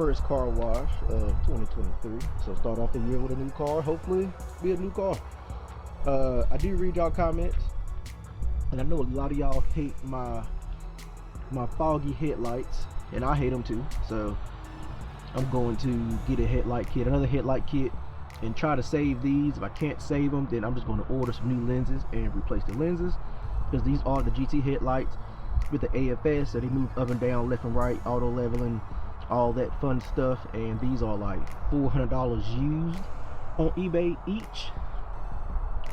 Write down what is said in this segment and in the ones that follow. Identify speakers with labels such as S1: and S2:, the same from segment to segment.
S1: first car wash of 2023. So start off the year with a new car. Hopefully be a new car. I do read y'all comments, and I know a lot of y'all hate my foggy headlights, and I hate them too. So I'm going to get a headlight kit, another headlight kit, and try to save these. If I can't save them, then I'm just going to order some new lenses and replace the lenses, because these are the GT headlights with the AFS, so they move up and down, left and right, auto leveling, all that fun stuff. And these are like $400 used on eBay each.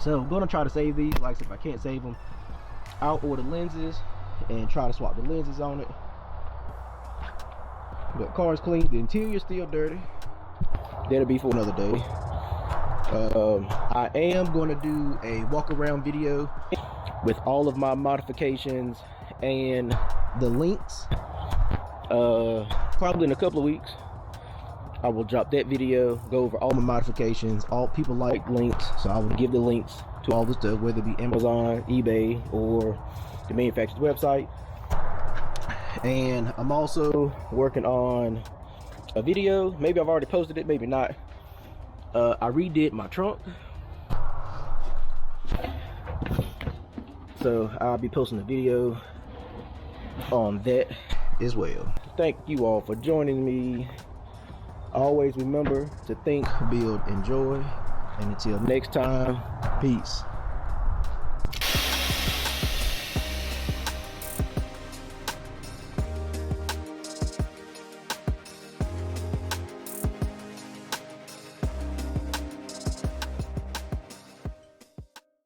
S1: So I'm gonna try to save these. Like I said, if I can't save them, I'll order lenses and try to swap the lenses on it. But car's clean, the interior's still dirty. That'll be for another day. I am going to do a walk around video with all of my modifications and the links. Probably in a couple of weeks I will drop that video, go over all my modifications. All people like links, so I will give the links to all the stuff, whether it be Amazon, eBay, or the manufacturer's website. And I'm also working on a video. Maybe I've already posted it, maybe not. I redid my trunk, so I'll be posting a video on that as well. Thank you all for joining me. Always remember to think, build, enjoy, and until next time, peace.